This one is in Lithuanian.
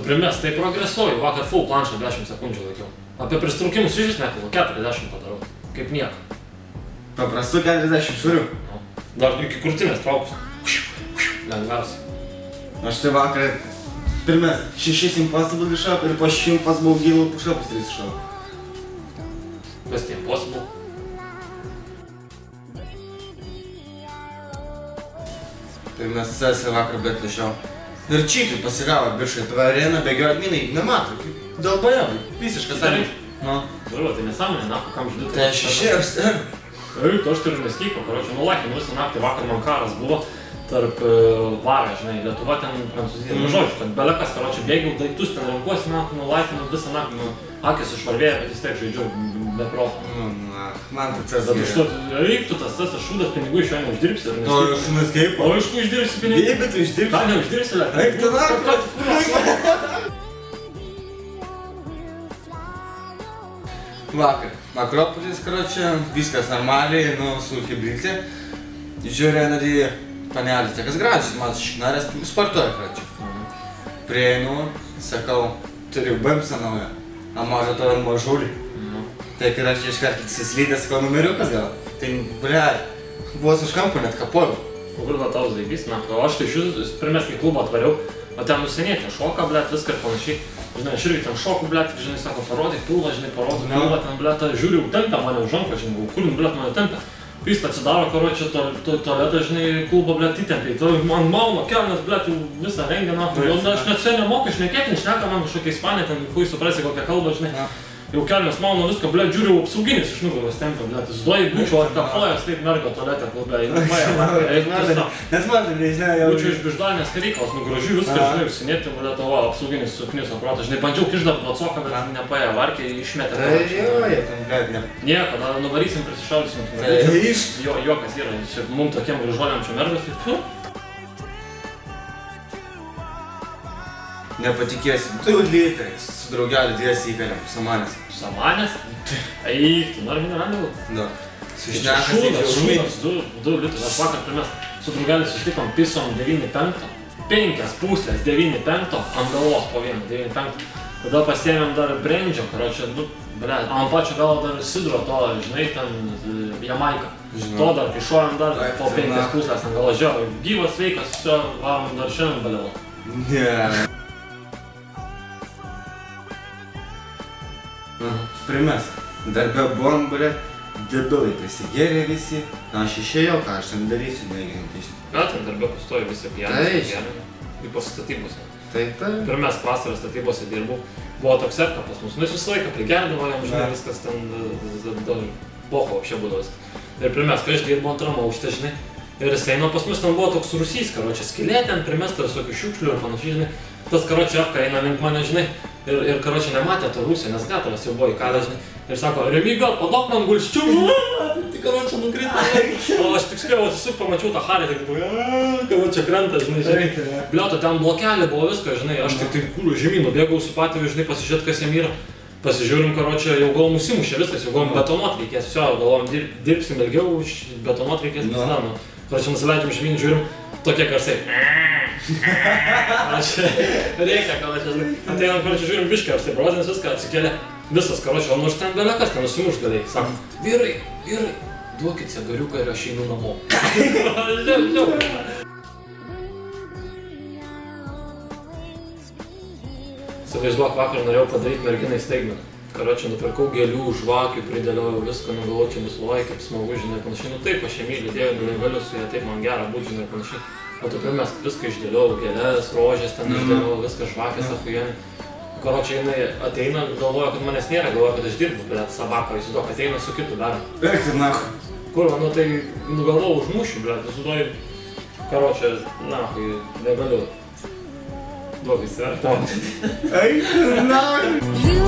primest, tai progresuoju, vakar full planšą 10 sekundžių laikiau. Apie pristraukimus iš vis nekalbu, 40 padarau, kaip nieko. Paprastų 40 šurių. Dar iki krūtinės traukus. Lengviausiai. Aš tai vakar pirmas 6 impossible iššau ir po 6 impossible gilų pušapus 3 iššau. Kas tie impossible? Pirmas sesė vakar bet lišiau. Ir čytui pasigavo biškai, tu arena bėgio atminai, nemato. Dėl bajavai, visiškas arės. Nu. Darau, tai nesąmonė, naku, kam žinai. Tai aš išėjęs. Tu aš turiu neskyko, karočią, nulakinu visą naktį, vakar man karas buvo tarp Varą, žinai, Lietuva ten Prancūzija. Nu žodžiu, kad belekas, karočią, bėgiau daiktus ten renkuosi, naktį, nulakinu visą naktį, akis išvarvėja, bet vis tiek žaidžiu be proto. Man tai cesas geriau. Bet iš to, reiktų tas cesas šūdas, pinigų iš jo neuždirbsi. O šūdas kaip? O iš ko uždirbsi pinigų? Jei, bet tu uždirbsi. Ką neuždirbsi, lėtai? Eik tu naktį. Vakar. Akropolis, karočią, viskas normaliai, nu, su hibridė. Žiūrė, nadi, panelis, tokias gražias, matas šiknarės, sportuoja, karočią. Prieinu, sakau, turiu bamsą naują, a mažo to mažulį. Tai, kad aš iškart įsislydęs, sakau, numeriukas gal. Tai, blei, vos už kampų net kapoju. O kur tau zaibys, na, o aš tai iš primės į klubą atvariau, o ten nusienietė šoka, blei, viską ir panašiai. Žinai, aš irgi ten šoku, blei, tik, žinai, sako, parodyk pilvą, žinai, parodyk pilvą, ten, blei, žiūriu, tempia mane už ranką, žinai, kur, blei, mane tempia. Pist atsidaro, karočią, tualetą, žinai, klubą, blei, įtempiai. Tai man mauna kelnes, blei, visą renginą, aš net sen nemoku, šnekėti, šneka man kažkokia ispanė, ten, kui suprasi kokią kalbą, žinai. Jau kelnes mauna viską, blei, žiūriu, apsauginis iš nugaros tempia, blei, tu suduoji būčiau atkapojas, taip mergo tualetę klube, Net man, nežinau, jau... Būčiau iš biždanės karyklos, nugražiu viską, žinai, užsinėti, blei, tavo apsauginis sukniso protas, žinai, bandžiau kišdap placoką, bet nepaėjo, varkiai išmetė. Jie ten, blei, ne. Nieko, tada nuvarysim, prisišaudysim. Juokas yra, mum tokiem gražuoliam čia mergas, Nepatikėsim, tu litrai su draugelį dviesi įkalėm, Samanės. Samanės? Eik, tu nori mineralį? Nu. Sušnekas į šūdas, 2 litrus. Aš vakar primės su draugelį susitikom, pisom 9,5, 5 puslės 9,5, ant galvos po vieną 9,5. Tada pasiėmėm dar brendžio, karočią, nu, ble, ant pačio galo dar sidro to, žinai, ten Jamaiką. To dar kišojom dar po 5 puslės ant galo. Žiūrėjau, gyvas, sveikas, viso, varom dar šiandien balėvo. Ne. Primės, darbė buvom, ble, dėdulai prisigėrė visi, aš išėjau, ką aš ten darysiu, neginti. Ką ten darbė pastojo visi pijanas, ypač statybose. Taip. Pirmes vasarą statybose dirbau, buvo toks sepka pas mus, nu jis visą laiką prigerdavo, jam žinai, viskas ten, boho apšė būdavas. Ir pirmes, kai aš dirbau antram aukšte, žinai, ir jis eino pas mus, ten buvo toks rusys, karočią, skylė ten primesta visokių šiukšlių ir panašiai, žinai. Tas karočią apka eina link mane, žinai, ir karočią nematė to rusė, nes gatavas jau buvo įkalę, žinai. Ir sako, Remiga, padok man gulščių, tai karočią nukrito. O aš tik spėjau atsisuk, pamačiau tą harį, tai karočią krenta, žinai. Bliauta, ten blokelė buvo viską, žinai, aš tik kūriu žemyn, nubėgau su patėviu, žinai, pasižiūrėt, kas jam yra. Pasižiūrim, karočią, jau galvom nusimušė viskas, jau galvom betonuot reikės, viso, galvom dirbsim ilgiau, betonuot reikės, nesdano. Karočią nusileidžiam žemyn, žiūrim, tokie garsai. Aš reikia, karočią, žinai. Ateinam, karočią, žiūrim biškį, aš taip rozinės viską atsikėlė. Visas, karočią, o nors ten belekas, ten nusimuš galėjai. Sako, vyrai, duokit cigariuką ir aš einu namo. Įsivaizduok, vakar norėjau padaryti merginai staigmeną. Karočią, nupirkau gėlių, žvakių, pridėliojau viską, nugalvoju, čia bus lai, kaip smagu, žinai, panašiai. Nu taip, aš ją myliu, dėjau, negaliu su ją, taip man gera būti, žinai, panašiai. O tu pirmės viską išdėliojau, gėlės, rožės, ten išdėliojau, viską žvakės, achujenį. Karočią, jinai ateina, galvoja, kad manęs nėra, galvoja, kad aš dirbu, bet sabako, įsivaizduok, ateina su kitu dar. Eik, nahu. Kurva, nu tai nugalvojau užmušiu, bet įsivaizduoju, karočią, nahu, negaliu. Duok įsivertinti. Eik, nahu.